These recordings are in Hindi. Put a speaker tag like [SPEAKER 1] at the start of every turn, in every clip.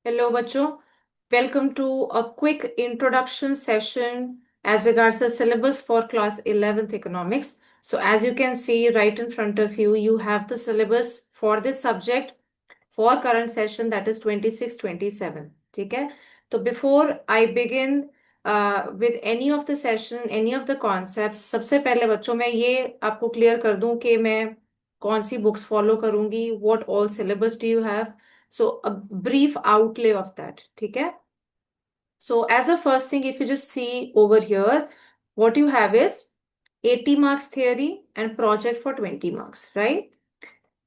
[SPEAKER 1] Hello, बच्चों. Welcome to a quick introduction session as regards the syllabus for class 11th economics. So as you can see right in front of you, you have the syllabus for this subject for current session, that is 26-27. ठीक है. तो before I begin with any of the session, any of the concepts, सबसे पहले बच्चों मैं ये आपको clear कर दूं कि मैं कौन सी books follow करूंगी, what all syllabus do you have. So a brief outlay of that. ठीक है. So as a first thing, if you just see over here, what you have is 80 marks theory and project for 20 marks, right?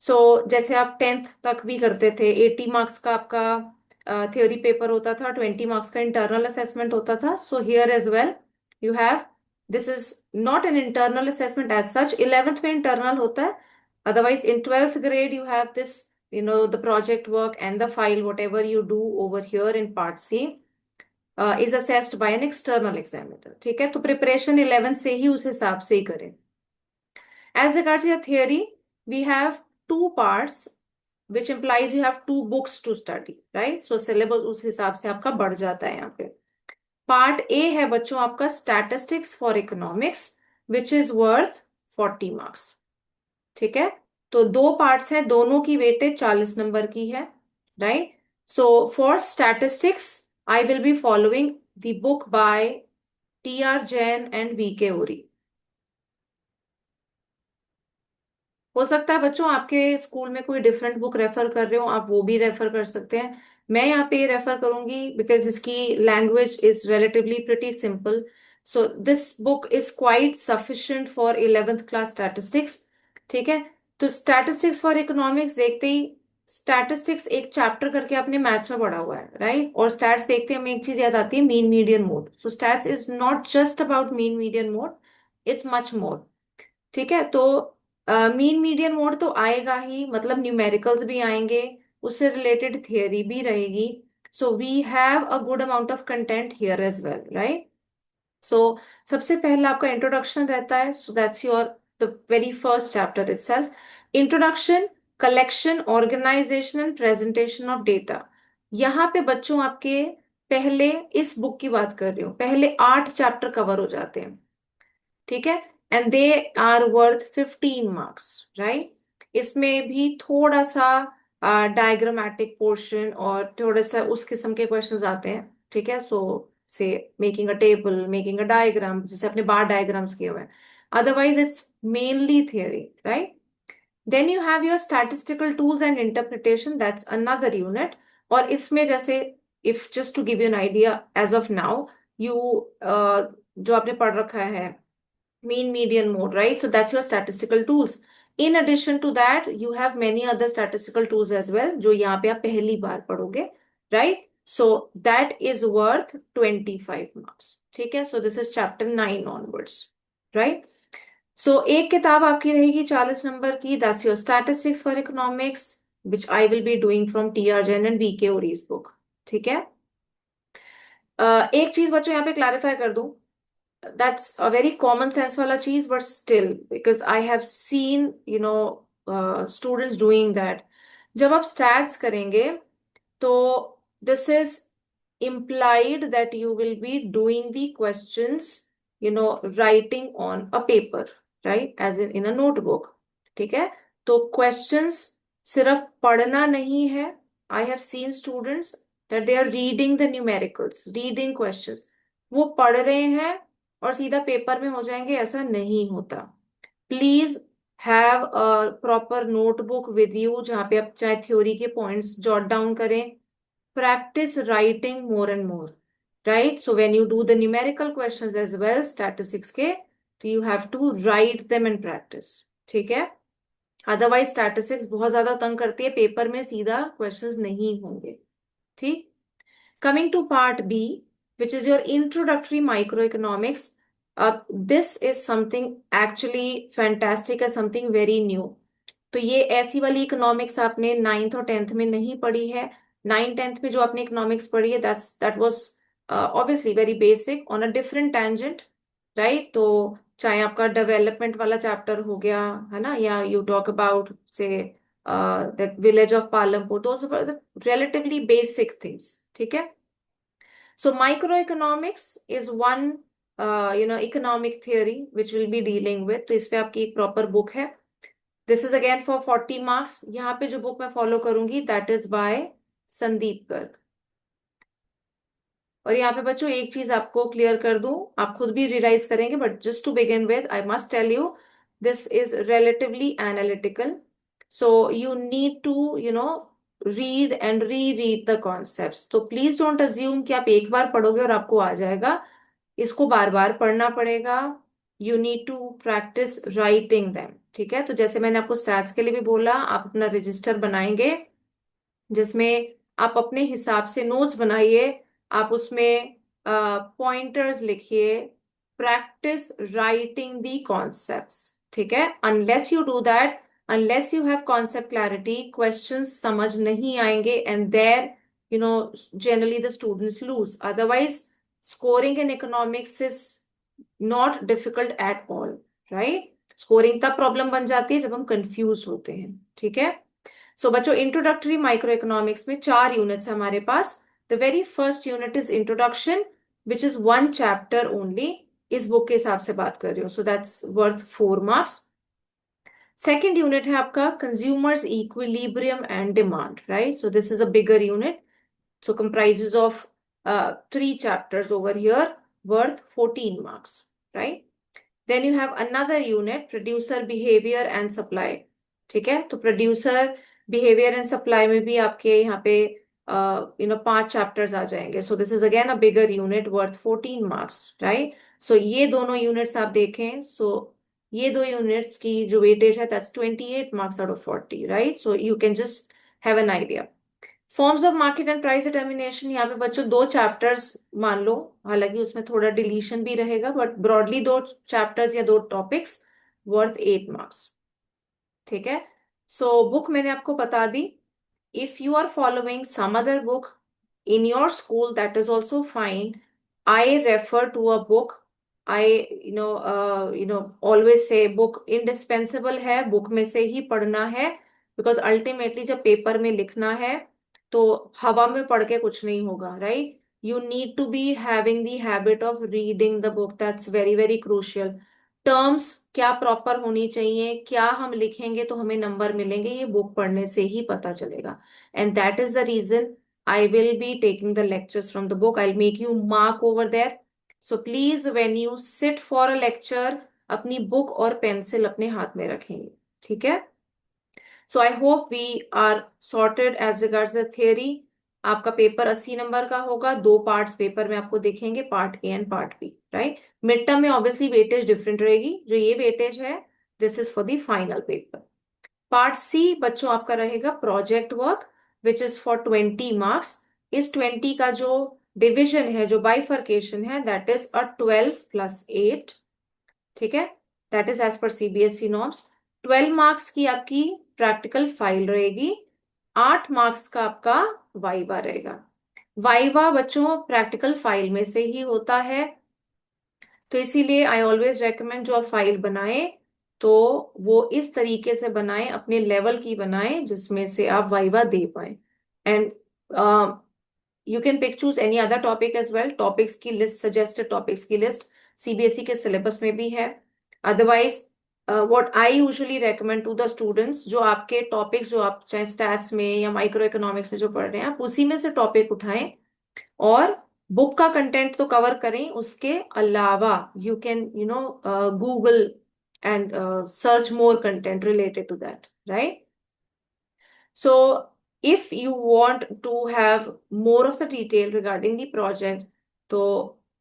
[SPEAKER 1] सो जैसे आप टेंथ तक भी करते थे, 80 मार्क्स का आपका थ्योरी पेपर होता था, 20 मार्क्स का इंटरनल असेसमेंट होता था. So here as well you have, this is not an internal assessment as such. 11th में इंटरनल होता है, otherwise in 12th grade you have this, the project work and the file whatever you do over here in part C is assessed by an external examiner. ठीक है. तो प्रिपरेशन 11th से ही उस हिसाब से ही करें. As regards your theory, we have two parts, which implies you have two books to study, right? So syllabus उस हिसाब से आपका बढ़ जाता है यहाँ पे. पार्ट ए है बच्चों आपका statistics for economics, which is worth 40 marks. ठीक है. तो दो पार्ट्स हैं, दोनों की वेटेज 40 नंबर की है, right? So for statistics I will be following the book by T R Jain and V K Ohri. हो सकता है बच्चों आपके स्कूल में कोई डिफरेंट बुक रेफर कर रहे हो, आप वो भी रेफर कर सकते हैं. मैं यहाँ पे रेफर करूंगी बिकॉज इसकी language is relatively pretty simple. So this book is quite sufficient for 11th class statistics. ठीक है. तो स्टैटिस्टिक्स फॉर इकोनॉमिक्स देखते ही, स्टैटिस्टिक्स एक चैप्टर करके आपने मैथ्स में पढ़ा हुआ है, राइट? और स्टैट्स देखते ही हमें एक चीज याद आती है, mean median mode. So stats is not just about mean median mode, it's much more. ठीक है. तो मीन मीडियन मोड तो आएगा ही, मतलब न्यूमेरिकल्स भी आएंगे, उससे रिलेटेड थियरी भी रहेगी. So we have a good amount of content here as well, right? So सबसे पहला आपका इंट्रोडक्शन रहता है. So that's your the very first chapter itself. Introduction, collection, organisation and presentation of data. यहाँ पे बच्चों आपके पहले, इस बुक की बात कर रही हूँ, पहले 8 चैप्टर कवर हो जाते हैं. ठीक है. And they are worth 15 marks, right? इसमें भी थोड़ा सा डायग्रामेटिक पोर्शन और थोड़ा सा उस किस्म के क्वेश्चंस आते हैं. ठीक है. So say making a table, making a diagram, जैसे अपने बार डायग्राम्स किए हुए हैं. Otherwise it's mainly theory, right? Then you have your statistical tools and interpretation, that's another unit. और इसमें जैसे, if just to give you an idea as of now, you जो आपने पढ़ रखा है mean median mode, right? So that's your statistical tools. In addition to that, you have many other statistical tools as well, जो यहाँ पे आप पहली बार पढ़ोगे, right? So that is worth 25 marks. ठीक है. So this is chapter 9 onwards, right? So एक किताब आपकी रहेगी 40 नंबर की, that's your statistics for economics, which I will be doing from T.R. Jain and V.K. Ori's book. ठीक है. एक चीज बच्चों यहाँ पे क्लैरिफाई कर दूं. That's a very common sense वाला चीज, but still, because I have seen, students doing that. जब आप stats करेंगे, तो this is implied that you will be doing the questions, writing on a paper, right? As in a notebook. ठीक है. तो questions सिर्फ पढ़ना नहीं है. I have seen students that they are reading the numericals, reading questions. वो पढ़ रहे हैं और सीधा पेपर में हो जाएंगे, ऐसा नहीं होता. Please have a proper notebook with you, जहां पे आप चाहे थ्योरी के पॉइंट्स जॉट डाउन करें. Practice writing more and more, right? So when you do the numerical questions as well statistics के, तो you have to write them in practice. ठीक है. अदरवाइज स्टैटिस्टिक्स बहुत ज्यादा तंग करती है, पेपर में सीधा क्वेश्चंस नहीं होंगे. ठीक. Coming to part B, which is your introductory microeconomics, this is something actually fantastic and something very new. तो ये ऐसी वाली इकोनॉमिक्स आपने 9th और 10th में नहीं पढ़ी है. 9th 10th में जो आपने इकोनॉमिक्स पढ़ी है, that was obviously very basic on a different tangent, right? तो चाहे आपका डेवलपमेंट वाला चैप्टर हो गया, है ना, या यू टॉक अबाउट से that village of Palampur. Those were the relatively basic things. ठीक है. So microeconomics is one economic theory which we'll be dealing with. तो इस पे आपकी एक proper book है. This is again for 40 marks. यहाँ पे जो book मैं follow करूंगी that is by Sandeep Garg. और यहाँ पे बच्चों एक चीज आपको क्लियर कर दूं, आप खुद भी रियलाइज करेंगे, but just to begin with I must tell you this is relatively analytical. So you need to read and reread the concepts. तो प्लीज डोंट अज्यूम कि आप एक बार पढ़ोगे और आपको आ जाएगा. इसको बार बार पढ़ना पड़ेगा. You need to practice writing them. ठीक है. तो जैसे मैंने आपको स्टैट्स के लिए भी बोला, आप अपना रजिस्टर बनाएंगे जिसमें आप अपने हिसाब से नोट्स बनाइए. आप उसमें पॉइंटर्स लिखिए. Practice writing the concepts. ठीक है. Unless you do that, unless you have concept clarity, questions समझ नहीं आएंगे and there generally the students lose. Otherwise scoring in economics is not difficult at all. Right. Scoring तब प्रॉब्लम बन जाती है जब हम कंफ्यूज होते हैं. ठीक है. सो बच्चों, इंट्रोडक्टरी माइक्रो इकोनॉमिक्स में 4 यूनिट्स है हमारे पास. The very first unit is introduction which is 1 chapter only. इस बुक के हिसाब से बात कर रही हूँ, so that's worth 4 marks. Second unit है आपका consumers equilibrium and demand. Right. So this is a bigger unit. So comprises of 3 chapters over here, worth 14 marks, right? Then you have another unit, producer behavior and supply. ठीक है. तो producer behavior and supply में भी आपके यहाँ पे 5 chapters आ जाएंगे. So this is again a bigger unit worth 14 marks, right? So ये दोनों units आप देखें, so ये दो units की जो weightage है that's 28 marks out of 40, right? So you can just have an idea. Forms of market and price determination, यहाँ पे बच्चों 2 चैप्टर्स मान लो, हालांकि उसमें थोड़ा डिलीशन भी रहेगा, बट ब्रॉडली 2 चैप्टर्स या 2 टॉपिक्स वर्थ 8 मार्क्स. ठीक है. सो बुक मैंने आपको बता दी. If you are following some other book in your school that is also fine. I refer to a book. I always say book indispensable है, बुक में से ही पढ़ना है. बिकॉज अल्टीमेटली जब पेपर में लिखना है तो हवा में पढ़ के कुछ नहीं होगा. Right. You need to be having the habit of reading the book. That's very very crucial. Terms क्या प्रॉपर होनी चाहिए, क्या हम लिखेंगे तो हमें नंबर मिलेंगे, ये बुक पढ़ने से ही पता चलेगा. And that is the reason I will be taking the lectures from the book. I make you mark over there. So please when you sit for a lecture, अपनी बुक और पेंसिल अपने हाथ में रखेंगे. ठीक है. So I hope we are sorted as regards the theory. आपका पेपर 80 नंबर का होगा. 2 पार्ट्स पेपर में आपको दिखेंगे, part A and part B. Right. Mid term में ऑब्वियसली वेटेज डिफरेंट रहेगी. जो ये वेटेज है this is for the final paper. Part C बच्चों आपका रहेगा project work which is for 20 marks. इस 20 का जो डिविजन है, जो बाइफर्केशन है, दैट इज अ 12 + 8. ठीक है. That is as per CBSE norms. 12 marks की आपकी प्रैक्टिकल फाइल रहेगी. 8 मार्क्स का आपका वाइवा रहेगा. वाइवा बच्चों प्रैक्टिकल फाइल में से ही होता है, तो इसीलिए आई ऑलवेज रेकमेंड जो आप फाइल बनाए तो वो इस तरीके से बनाए, अपने लेवल की बनाए जिसमें से आप वाइवा दे पाए. And you can pick choose any other topic as well. Topics की लिस्ट, सजेस्टेड टॉपिक्स की लिस्ट सीबीएसई के सिलेबस में भी है. Otherwise what I usually recommend to the students, जो आपके टॉपिक्स जो आप चाहे स्टैट्स में या माइक्रो इकोनॉमिक्स में जो पढ़ रहे हैं, आप उसी में से टॉपिक उठाएं और बुक का कंटेंट तो कवर करें, उसके अलावा you can Google and search more content related to that. Right. So if you want to have more of the detail regarding the project, तो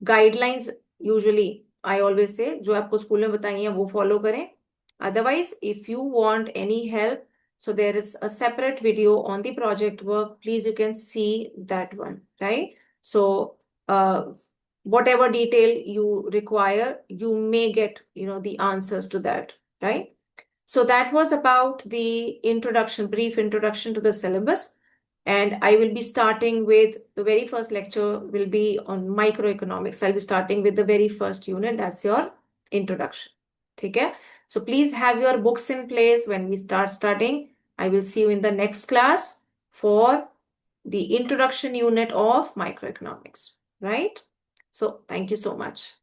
[SPEAKER 1] guidelines usually I always say जो आपको स्कूल में बताई हैं वो फॉलो करें. Otherwise, if you want any help, so there is a separate video on the project work. Please, you can see that one, right? So whatever detail you require, you may get the answers to that, right? So that was about the introduction, brief introduction to the syllabus. And I will be starting with the very first lecture will be on microeconomics. I'll be starting with the very first unit. That's your introduction. ठीक है? So please have your books in place when we start studying. I will see you in the next class for the introduction unit of microeconomics, right? So thank you so much.